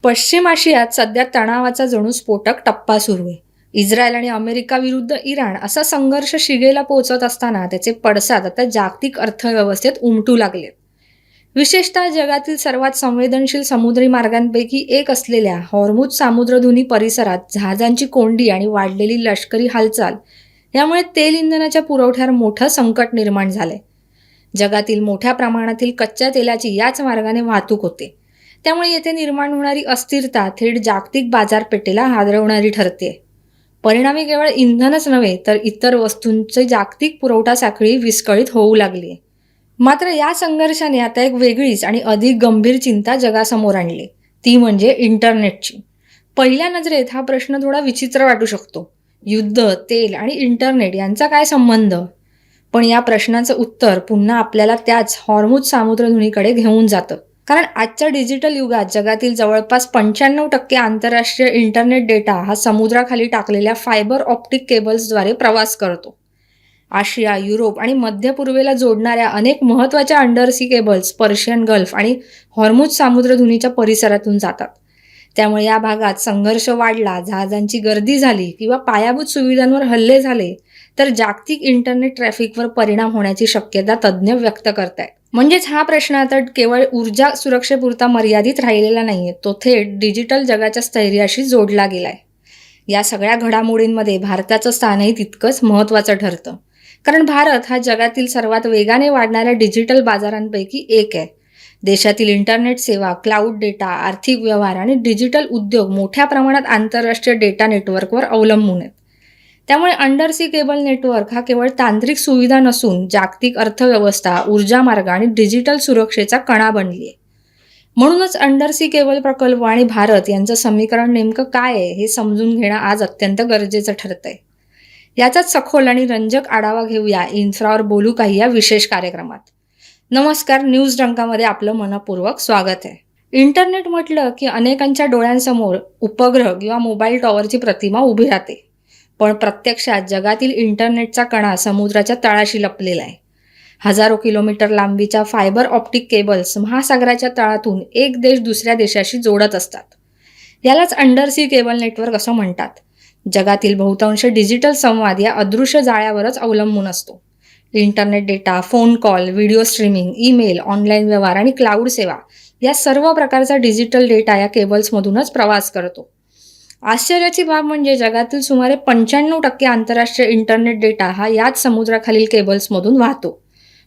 पश्चिम आशियात सध्या तणावाचा जणू स्फोटक टप्पा सुरू आहे. इस्रायल आणि अमेरिका विरुद्ध इराण असा संघर्ष शिगेला पोहोचत असताना त्याचे पडसाद आता जागतिक अर्थव्यवस्थेत उमटू लागलेत. विशेषतः जगातील सर्वात संवेदनशील समुद्री मार्गांपैकी एक असलेल्या हॉर्मुझ सामुद्रधुनी परिसरात जहाजांची कोंडी आणि वाढलेली लष्करी हालचाल यामुळे तेल इंधनाच्या पुरवठ्यावर मोठं संकट निर्माण झालंय. जगातील मोठ्या प्रमाणातील कच्च्या तेलाची याच मार्गाने वाहतूक होते. त्यामुळे येथे निर्माण होणारी अस्थिरता थेट जागतिक बाजारपेठेला हादरवणारी ठरते. परिणामी केवळ इंधनच नव्हे तर इतर वस्तूंची जागतिक पुरवठा साखळी विस्कळीत होऊ लागली. मात्र या संघर्षाने आता एक वेगळीच आणि अधिक गंभीर चिंता जगासमोर आणली, ती म्हणजे इंटरनेटची. पहिल्या नजरेत हा प्रश्न थोडा विचित्र वाटू शकतो. युद्ध, तेल आणि इंटरनेट यांचा काय संबंध? पण या प्रश्नाचं उत्तर पुन्हा आपल्याला त्याच हॉर्मुझ सामुद्रधुनीकडे घेऊन जातं. कारण आजच्या डिजिटल युगात जगातील जवळपास 95% आंतरराष्ट्रीय इंटरनेट डेटा हा समुद्राखाली टाकलेल्या फायबर ऑप्टिक केबल्सद्वारे प्रवास करतो. आशिया, युरोप आणि मध्य पूर्वेला जोडणाऱ्या अनेक महत्त्वाच्या अंडरसी केबल्स पर्शियन गल्फ आणि हॉर्मुझ सामुद्रधुनीच्या परिसरातून जातात. त्यामुळे या भागात संघर्ष वाढला, जहाजांची गर्दी झाली किंवा पायाभूत सुविधांवर हल्ले झाले तर जागतिक इंटरनेट ट्रॅफिकवर परिणाम होण्याची शक्यता तज्ज्ञ व्यक्त करतायत. म्हणजेच हा प्रश्न आता केवळ ऊर्जा सुरक्षेपुरता मर्यादित राहिलेला नाहीये, तो थेट डिजिटल जगाच्या स्थैर्याशी जोडला गेलाय. या सगळ्या घडामोडींमध्ये भारताचं स्थानही तितकंच महत्त्वाचं ठरतं. कारण भारत हा जगातील सर्वात वेगाने वाढणाऱ्या डिजिटल बाजारांपैकी एक आहे. देशातील इंटरनेट सेवा, क्लाउड डेटा, आर्थिक व्यवहार आणि डिजिटल उद्योग मोठ्या प्रमाणात आंतरराष्ट्रीय डेटा नेटवर्कवर अवलंबून आहेत. त्यामुळे अंडरसी केबल नेटवर्क हा केवळ तांत्रिक सुविधा नसून जागतिक अर्थव्यवस्था, ऊर्जा मार्ग आणि डिजिटल सुरक्षेचा कणा बनली आहे. म्हणूनच अंडरसी केबल प्रकल्प आणि भारत यांचं समीकरण नेमकं काय आहे हे समजून घेणं आज अत्यंत गरजेचं ठरतंय. याचाच सखोल आणि रंजक आढावा घेऊया इन्फ्रावर बोलू काही या विशेष कार्यक्रमात. नमस्कार, न्यूज डंकामध्ये आपलं मनपूर्वक स्वागत आहे. इंटरनेट म्हटलं की अनेकांच्या डोळ्यांसमोर उपग्रह किंवा मोबाईल टॉवरची प्रतिमा उभी राहते. पण प्रत्यक्षात जगातील इंटरनेटचा कणा समुद्राच्या तळाशी लपलेला आहे. हजारो किलोमीटर लांबीच्या फायबर ऑप्टिक केबल्स महासागराच्या तळातून एक देश दुसऱ्या देशाशी जोडत असतात. यालाच अंडरसी केबल नेटवर्क असं म्हणतात. जगातील बहुतांश डिजिटल संवाद या अदृश्य जाळ्यावरच अवलंबून असतो. Internet data, phone call, video streaming, email, online व्यवहार आणि क्लाउड सेवा या सर्व प्रकारचा डिजिटल डेटा या केबल्समधूनच प्रवास करतो. आश्चर्याची बाब म्हणजे जगातील सुमारे 95% आंतरराष्ट्रीय इंटरनेट डेटा हा याच समुद्राखालील केबल्समधून वाहतो.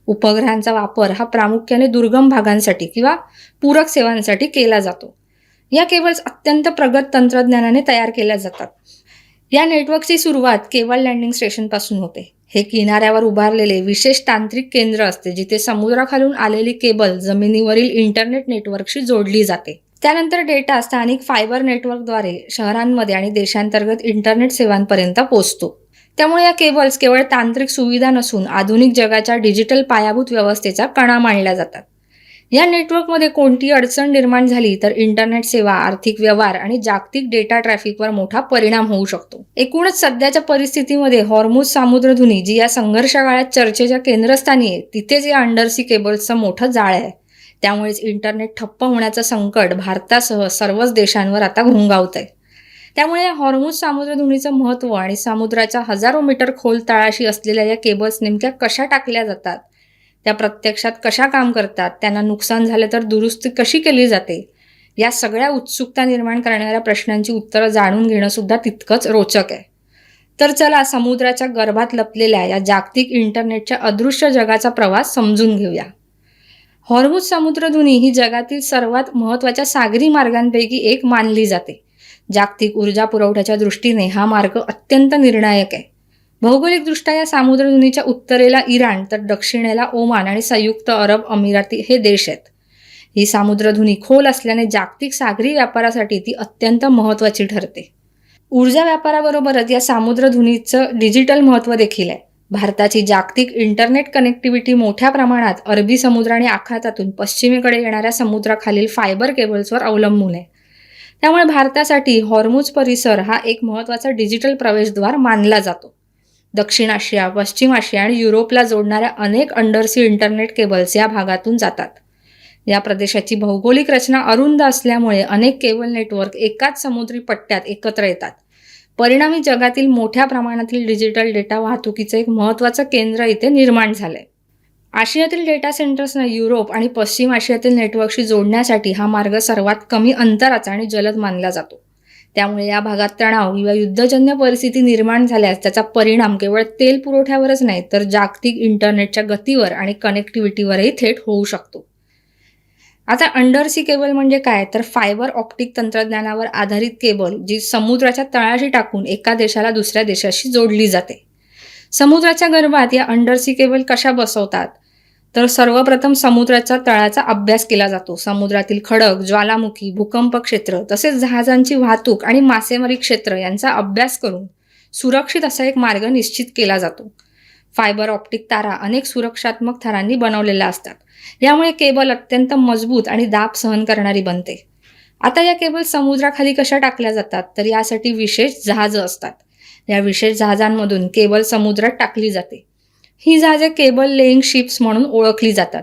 उपग्रहांचा वापर हा प्रामुख्याने दुर्गम भागांसाठी किंवा पूरक सेवांसाठी केला जातो. या केबल्स अत्यंत प्रगत तंत्रज्ञानाने तयार केल्या जातात. या नेटवर्कची सुरुवात केबल लँडिंग स्टेशनपासून होते. हे किनाऱ्यावर उभारलेले विशेष तांत्रिक केंद्र असते जिथे समुद्राखालून आलेली केबल जमिनीवरील इंटरनेट नेटवर्कशी जोडली जाते. त्यानंतर डेटा स्थानिक फायबर नेटवर्कद्वारे शहरांमध्ये आणि देशांतर्गत इंटरनेट सेवांपर्यंत पोहोचतो. त्यामुळे या केबल्स केवळ तांत्रिक सुविधा नसून आधुनिक जगाच्या डिजिटल पायाभूत व्यवस्थेचा कणा मानल्या जातात. या नेटवर्कमध्ये कोणतीही अडचण निर्माण झाली तर इंटरनेट सेवा, आर्थिक व्यवहार आणि जागतिक डेटा ट्रॅफिकवर मोठा परिणाम होऊ शकतो. एकूणच सध्याच्या परिस्थितीमध्ये हॉर्मुझ सामुद्रधुनी जी या संघर्ष काळात चर्चेच्या केंद्रस्थानी आहे, तिथेच या अंडरसी केबल्सचं मोठं जाळं आहे. त्यामुळेच इंटरनेट ठप्प होण्याचं संकट भारतासह सर्वच देशांवर आता घोंगावतंय. त्यामुळे या हॉर्मुझ सामुद्रधुनीचं महत्त्व आणि समुद्राच्या हजारो मीटर खोल तळाशी असलेल्या या केबल्स नेमक्या कशा टाकल्या जातात, त्या प्रत्यक्षात कशा काम करतात, त्यांना नुकसान झालं तर दुरुस्ती कशी केली जाते, या सगळ्या उत्सुकता निर्माण करणाऱ्या प्रश्नांची उत्तरं जाणून घेणं सुद्धा तितकंच रोचक आहे. तर चला समुद्राच्या गर्भात लपलेल्या या जागतिक इंटरनेटच्या अदृश्य जगाचा प्रवास समजून घेऊया. हॉर्मुझ सामुद्रधुनी ही जगातील सर्वात महत्त्वाच्या सागरी मार्गांपैकी एक मानली जाते. जागतिक ऊर्जा पुरवठ्याच्या दृष्टीने हा मार्ग अत्यंत निर्णायक आहे. भौगोलिकदृष्ट्या या सामुद्रधुनीच्या उत्तरेला इराण तर दक्षिणेला ओमान आणि संयुक्त अरब अमिराती हे देश आहेत. ही सामुद्रधुनी खोल असल्याने जागतिक सागरी व्यापारासाठी ती अत्यंत महत्त्वाची ठरते. ऊर्जा व्यापाराबरोबरच या सामुद्रधुनीचं डिजिटल महत्त्व देखील आहे. भारताची जागतिक इंटरनेट कनेक्टिव्हिटी मोठ्या प्रमाणात अरबी समुद्र आणि आखातातून पश्चिमेकडे येणाऱ्या समुद्राखालील फायबर केबल्सवर अवलंबून आहे. त्यामुळे भारतासाठी हॉर्मुझ परिसर हा एक महत्त्वाचा डिजिटल प्रवेशद्वार मानला जातो. दक्षिण आशिया, पश्चिम आशिया आणि युरोपला जोडणाऱ्या अनेक अंडरसी इंटरनेट केबल्स या भागातून जातात. या प्रदेशाची भौगोलिक रचना अरुंद असल्यामुळे अनेक केबल नेटवर्क एकाच समुद्री पट्ट्यात एकत्र येतात. परिणामी जगातील मोठ्या प्रमाणातील डिजिटल डेटा वाहतुकीचे एक महत्त्वाचं केंद्र इथे निर्माण झालंय. आशियातील डेटा सेंटर्सना युरोप आणि पश्चिम आशियातील नेटवर्कशी जोडण्यासाठी हा मार्ग सर्वात कमी अंतराचा आणि जलद मानला जातो. त्यामुळे या भागात तणाव किंवा युद्धजन्य परिस्थिती निर्माण झाल्यास त्याचा परिणाम केवळ तेल पुरवठ्यावरच नाही तर जागतिक इंटरनेटच्या गतीवर आणि कनेक्टिव्हिटीवरही थेट होऊ शकतो. आता अंडरसी केबल म्हणजे काय, तर फायबर ऑप्टिक तंत्रज्ञानावर आधारित केबल जी समुद्राच्या तळाशी टाकून एका देशाला दुसऱ्या देशाशी जोडली जाते. समुद्राच्या गर्भात या अंडरसी केबल कशा बसवतात, तर सर्वप्रथम समुद्राच्या तळाचा अभ्यास केला जातो. समुद्रातील खडक, ज्वालामुखी, भूकंप क्षेत्र तसेच जहाजांची वाहतूक आणि मासेमारी क्षेत्र यांचा अभ्यास करून सुरक्षित असा एक मार्ग निश्चित केला जातो. फायबर ऑप्टिक तारा अनेक सुरक्षात्मक थरांनी बनवलेल्या असतात. यामुळे केबल अत्यंत मजबूत आणि दाब सहन करणारी बनते. आता या केबल समुद्राखाली कशा टाकल्या जातात, तर यासाठी विशेष जहाजं असतात. या विशेष जहाजांमधून केबल समुद्रात टाकली जाते. ही जहाजे केबल लेईंग शिप्स म्हणून ओळखली जातात.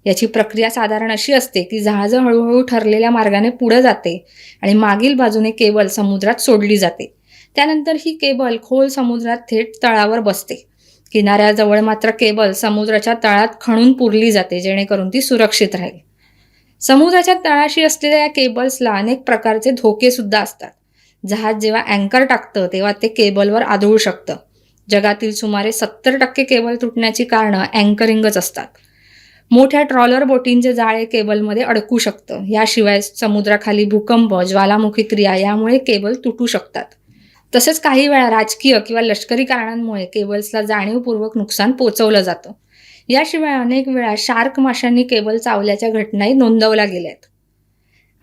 याची प्रक्रिया साधारण अशी असते की जहाजं हळूहळू ठरलेल्या मार्गाने पुढे जाते आणि मागील बाजूने केबल समुद्रात सोडली जाते. त्यानंतर ही केबल खोल समुद्रात थेट तळावर बसते. किनाऱ्याजवळ मात्र केबल समुद्राच्या तळात खणून पुरली जाते जेणेकरून ती सुरक्षित राहील. समुद्राच्या तळाशी असलेल्या या केबल्सला अनेक प्रकारचे धोके सुद्धा असतात. जहाज जेव्हा अँकर टाकतं तेव्हा ते केबलवर आदळू शकतं. जगातील सुमारे 70% केबल तुटण्याची कारणं अँकरिंगच असतात. मोठ्या ट्रॉलर बोटींचे जाळे केबलमध्ये अडकू शकतं. याशिवाय समुद्राखाली भूकंप, ज्वालामुखी क्रिया यामुळे केबल तुटू शकतात. तसेच काही वेळा राजकीय किंवा लष्करी कारणांमुळे केबल्सला जाणीवपूर्वक नुकसान पोचवलं जातं. याशिवाय अनेक वेळा शार्क माशांनी केबल चावल्याच्या घटनाही नोंदवल्या गेल्यात.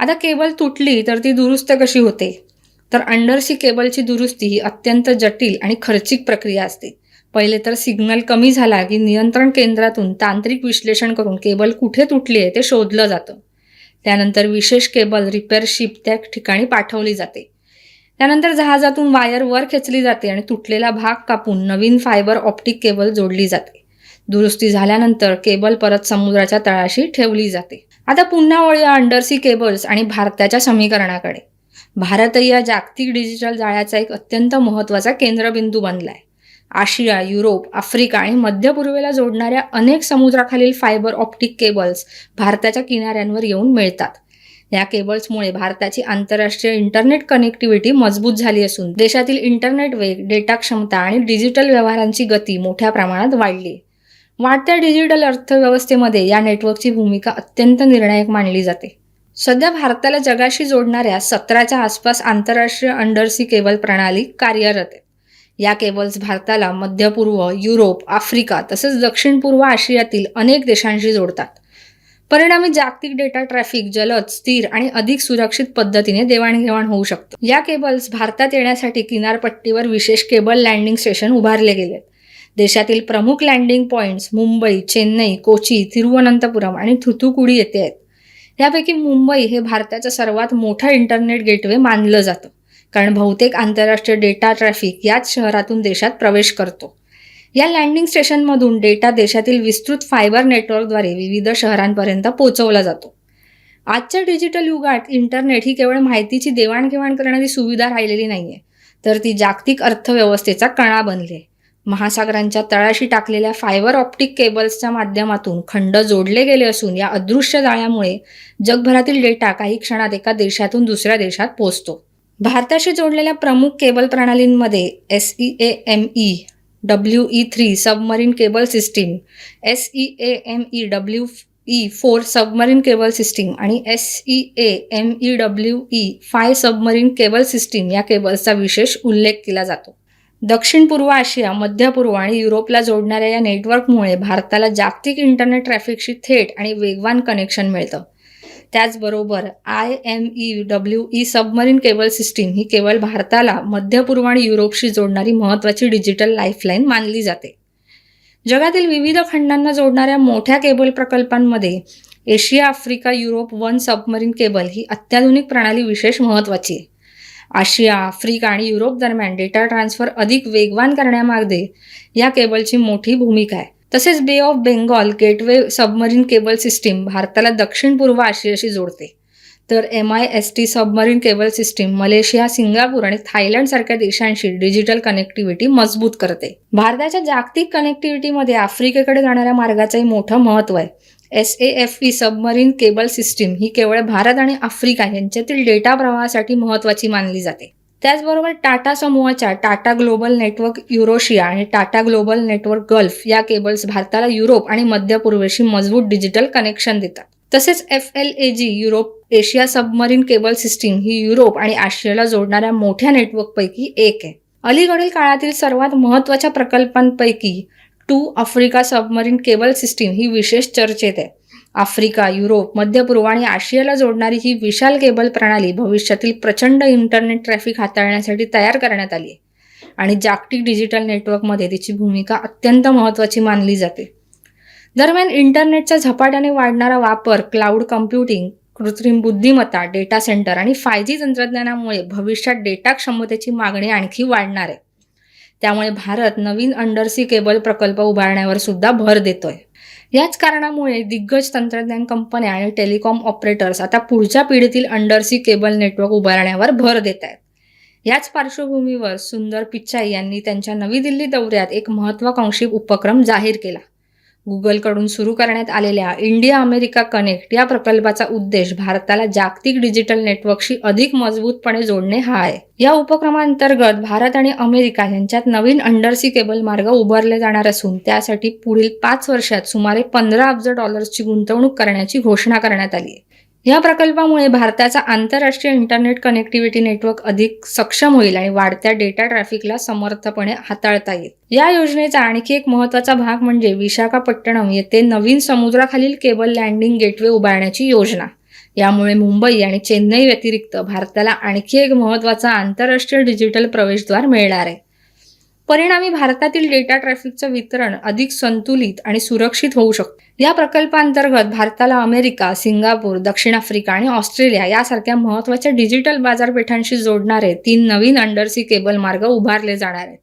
आता केबल तुटली तर ती दुरुस्त कशी होते, तर अंडरसी केबलची दुरुस्ती ही अत्यंत जटिल आणि खर्चिक प्रक्रिया असते. पहिले तर सिग्नल कमी झाला की नियंत्रण केंद्रातून तांत्रिक विश्लेषण करून केबल कुठे तुटली आहे ते शोधलं जातं. त्यानंतर विशेष केबल रिपेअर शिप त्या ठिकाणी पाठवली जाते. त्यानंतर जहाजातून वायर वर खेचली जाते आणि तुटलेला भाग कापून नवीन फायबर ऑप्टिक केबल जोडली जाते. दुरुस्ती झाल्यानंतर केबल परत समुद्राच्या तळाशी ठेवली जाते. आता पुन्हा वळूया अंडरसी केबल्स आणि भारताच्या समीकरणाकडे. भारतही या जागतिक डिजिटल जाळ्याचा एक अत्यंत महत्त्वाचा केंद्रबिंदू बनलाय. आशिया, युरोप, आफ्रिका आणि मध्य पूर्वेला जोडणाऱ्या अनेक समुद्राखालील फायबर ऑप्टिक केबल्स भारताच्या किनाऱ्यांवर येऊन मिळतात. या केबल्समुळे भारताची आंतरराष्ट्रीय इंटरनेट कनेक्टिव्हिटी मजबूत झाली असून देशातील इंटरनेट वेग, डेटा क्षमता आणि डिजिटल व्यवहारांची गती मोठ्या प्रमाणात वाढली. वाढत्या डिजिटल अर्थव्यवस्थेमध्ये या नेटवर्कची भूमिका अत्यंत निर्णायक मानली जाते. सध्या भारताला जगाशी जोडणाऱ्या 17च्या आसपास आंतरराष्ट्रीय अंडरसी केबल प्रणाली कार्यरत आहेत. या केबल्स भारताला मध्य पूर्व, युरोप, आफ्रिका तसेच दक्षिण पूर्व आशियातील अनेक देशांशी जोडतात. परिणामी जागतिक डेटा ट्रॅफिक जलद, स्थिर आणि अधिक सुरक्षित पद्धतीने देवाणघेवाण होऊ शकतं. या केबल्स भारतात येण्यासाठी किनारपट्टीवर विशेष केबल लँडिंग स्टेशन उभारले गेलेत. देशातील प्रमुख लँडिंग पॉइंट्स मुंबई, चेन्नई, कोची, तिरुवनंतपुरम आणि थुथुकुडी येथे आहेत. यापैकी मुंबई हे भारताचं सर्वात मोठं इंटरनेट गेटवे मानलं जातं, कारण बहुतेक आंतरराष्ट्रीय डेटा ट्रॅफिक याच शहरातून देशात प्रवेश करतो. या लँडिंग स्टेशनमधून डेटा देशातील विस्तृत फायबर नेटवर्कद्वारे विविध शहरांपर्यंत पोहोचवला जातो. आजच्या डिजिटल युगात इंटरनेट ही केवळ माहितीची देवाणघेवाण करणारी सुविधा राहिलेली नाहीये, तर ती जागतिक अर्थव्यवस्थेचा कणा बनली आहे. महासागरांच्या तळाशी टाकलेल्या फायबर ऑप्टिक केबल्सच्या माध्यमातून खंड जोडले गेले असून या अदृश्य जाळ्यामुळे जगभरातील डेटा काही क्षणात एका देशातून दुसऱ्या देशात पोहोचतो. भारताशी जोडलेल्या प्रमुख केबल प्रणालींमध्ये SEAME WE3 submarine cable system, SEAME-WE4 submarine cable system आणि SEAME-WE5 सबमरीन केबल सिस्टीम या केबल्सचा विशेष उल्लेख केला जातो. दक्षिण पूर्व आशिया, मध्य पूर्व आणि युरोपला जोडणाऱ्या या नेटवर्कमुळे भारताला जागतिक इंटरनेट ट्रॅफिकशी थेट आणि वेगवान कनेक्शन मिळतं. त्याचबरोबर IMEWE सबमरीन केबल सिस्टीम ही केवळ भारताला मध्य पूर्व आणि युरोपशी जोडणारी महत्त्वाची डिजिटल लाईफलाईन मानली जाते. जगातील विविध खंडांना जोडणाऱ्या मोठ्या केबल प्रकल्पांमध्ये Asia, Africa, Europe 1 submarine cable ही अत्याधुनिक प्रणाली विशेष महत्त्वाची आहे. आशिया, आफ्रिका आणि युरोप दरम्यान डेटा ट्रान्सफर अधिक वेगवान करण्यामागे या केबलची मोठी भूमिका आहे. तसेच बे of Bengal gateway submarine cable system भारताला दक्षिण पूर्व आशियाशी जोडते. तर MIST submarine cable system Malaysia, Singapore आणि थायलंड सारख्या देशांशी डिजिटल कनेक्टिव्हिटी मजबूत करते. भारताच्या जागतिक कनेक्टिव्हिटीमध्ये आफ्रिकेकडे जाणाऱ्या मार्गाचंही मोठं महत्त्व आहे. SAFE सबमरीन केबल सिस्टीम ही केवळ भारत आणि आफ्रिका यांच्यातील डेटा प्रवाहासाठी महत्त्वाची मानली जाते. त्याचबरोबर टाटा समूहाच्या टाटा ग्लोबल नेटवर्क युरोशिया आणि टाटा ग्लोबल नेटवर्क गल्फ या केबल्स भारताला युरोप आणि मध्य पूर्वेशी मजबूत डिजिटल कनेक्शन देतात. तसेच FLAG Europe Asia submarine cable system ही युरोप आणि आशियाला जोडणाऱ्या मोठ्या नेटवर्कपैकी एक आहे. अलीकडील काळातील सर्वात महत्त्वाच्या प्रकल्पांपैकी 2 आफ्रिका सबमरीन केबल सिस्टीम ही विशेष चर्चेत आहे. आफ्रिका, युरोप, मध्य पूर्व आणि आशियाला जोडणारी ही विशाल केबल प्रणाली भविष्यातील प्रचंड इंटरनेट ट्रॅफिक हाताळण्यासाठी तयार करण्यात आली आहे आणि जागतिक डिजिटल नेटवर्कमध्ये तिची भूमिका अत्यंत महत्त्वाची मानली जाते. दरम्यान इंटरनेटचा झपाट्याने वाढणारा वापर, क्लाउड कम्प्युटिंग, कृत्रिम बुद्धिमत्ता, डेटा सेंटर आणि 5G तंत्रज्ञानामुळे भविष्यात डेटा क्षमतेची मागणी आणखी वाढणार आहे. त्यामुळे भारत नवीन अंडरसी केबल प्रकल्प उभारण्यावर सुद्धा भर देतोय. याच कारणामुळे दिग्गज तंत्रज्ञान कंपन्या आणि टेलिकॉम ऑपरेटर्स आता पुढच्या पिढीतील अंडरसी केबल नेटवर्क उभारण्यावर भर देत आहेत. याच पार्श्वभूमीवर सुंदर पिचाई यांनी त्यांच्या नवी दिल्ली दौऱ्यात एक महत्त्वाकांक्षी उपक्रम जाहीर केला. गुगलकडून सुरू करण्यात आलेल्या इंडिया अमेरिका कनेक्ट या प्रकल्पाचा उद्देश भारताला जागतिक डिजिटल नेटवर्कशी अधिक मजबूतपणे जोडणे हा आहे. या उपक्रमांतर्गत भारत आणि अमेरिका यांच्यात नवीन अंडरसी केबल मार्ग उभारले जाणार असून त्यासाठी पुढील 5 वर्षात सुमारे $15 अब्ज गुंतवणूक करण्याची घोषणा करण्यात आली आहे. या प्रकल्पामुळे भारताचा आंतरराष्ट्रीय इंटरनेट कनेक्टिव्हिटी नेटवर्क अधिक सक्षम होईल आणि वाढत्या डेटा ट्रॅफिकला समर्थपणे हाताळता येईल. या योजनेचा आणखी एक महत्त्वाचा भाग म्हणजे विशाखापट्टणम येथे नवीन समुद्राखालील केबल लँडिंग गेटवे उभारण्याची योजना. यामुळे मुंबई आणि चेन्नई व्यतिरिक्त भारताला आणखी एक महत्त्वाचा आंतरराष्ट्रीय डिजिटल प्रवेशद्वार मिळणार आहे. परिणामी भारतातील डेटा ट्रॅफिकचं वितरण अधिक संतुलित आणि सुरक्षित होऊ शकते. या प्रकल्पांतर्गत भारताला अमेरिका, सिंगापूर, दक्षिण आफ्रिका आणि ऑस्ट्रेलिया यासारख्या महत्त्वाच्या डिजिटल बाजारपेठांशी जोडणारे 3 नवीन अंडरसी केबल मार्ग उभारले जाणार आहेत.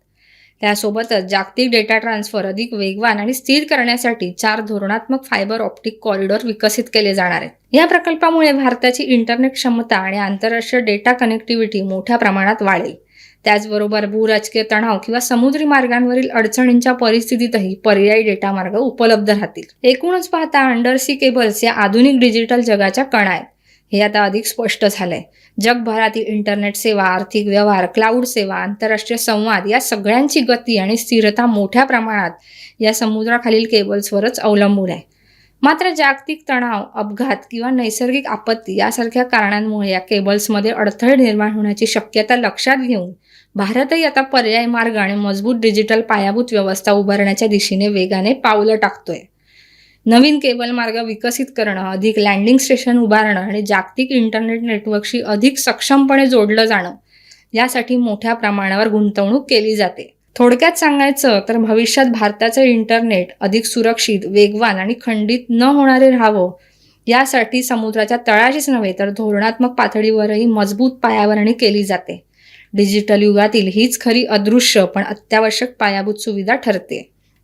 त्यासोबतच जागतिक डेटा ट्रान्सफर अधिक वेगवान आणि स्थिर करण्यासाठी 4 धोरणात्मक फायबर ऑप्टिक कॉरिडॉर विकसित केले जाणार आहेत. या प्रकल्पामुळे भारताची इंटरनेट क्षमता आणि आंतरराष्ट्रीय डेटा कनेक्टिव्हिटी मोठ्या प्रमाणात वाढेल. त्याचबरोबर भूराजकीय तणाव किंवा समुद्री मार्गांवरील अडचणींच्या परिस्थितीतही पर्यायी डेटा मार्ग उपलब्ध राहतील. एकूणच पाहता अंडरसी केबल्स या आधुनिक डिजिटल जगाच्या कणा आहेत. हे आता अधिक स्पष्ट झालंय. जगभरातील इंटरनेट सेवा, आर्थिक व्यवहार, क्लाउड सेवा, आंतरराष्ट्रीय संवाद या सगळ्यांची गती आणि स्थिरता मोठ्या प्रमाणात या समुद्राखालील केबल्सवरच अवलंबून आहे. मात्र जागतिक तणाव, अपघात किंवा नैसर्गिक आपत्ती यासारख्या कारणांमुळे या केबल्समध्ये अडथळे निर्माण होण्याची शक्यता लक्षात घेऊन भारतही आता पर्यायी मार्ग आणि मजबूत डिजिटल पायाभूत व्यवस्था उभारण्याच्या दिशेने वेगाने पावलं टाकतोय. नवीन केबल मार्ग विकसित करणं, अधिक लँडिंग स्टेशन उभारणं आणि जागतिक इंटरनेट नेटवर्कशी अधिक सक्षमपणे जोडलं जाणं यासाठी मोठ्या प्रमाणावर गुंतवणूक केली जाते. थोडक्यात सांगायचं तर भविष्यात भारताचं इंटरनेट अधिक सुरक्षित, वेगवान आणि खंडित न होणारे राहावं यासाठी समुद्राच्या तळाशीच नव्हे तर धोरणात्मक पातळीवरही मजबूत पायाभरणी केली जाते. डिजिटल युगातील हीच खरी अदृश्य पण अत्यावश्यक पायाभूत सुविधा ठरते.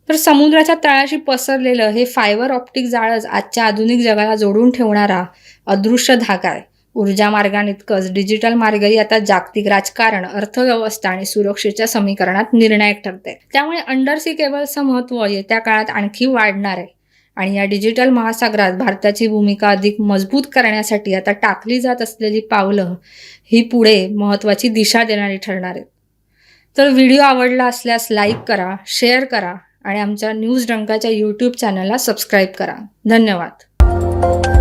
तर समुद्राच्या तळाशी पसरलेलं हे फायबर ऑप्टिक जाळच आजच्या आधुनिक जगाला जोडून ठेवणारा अदृश्य धागा आहे. ऊर्जा मार्गांइतकंच डिजिटल मार्गही आता जागतिक राजकारण, अर्थव्यवस्था आणि सुरक्षेच्या समीकरणात निर्णायक ठरते. त्यामुळे अंडरसी केबलचं महत्त्व येत्या काळात आणखी वाढणार आहे आणि या डिजिटल महासागरात भारताची भूमिका अधिक मजबूत करण्यासाठी आता टाकली जात असलेली पावलं ही पुढे महत्त्वाची दिशा देणारी ठरणार आहेत. तर व्हिडिओ आवडला असल्यास लाईक करा, शेअर करा आणि आमच्या न्यूज डंकाच्या YouTube चॅनलला सबस्क्राईब करा. धन्यवाद.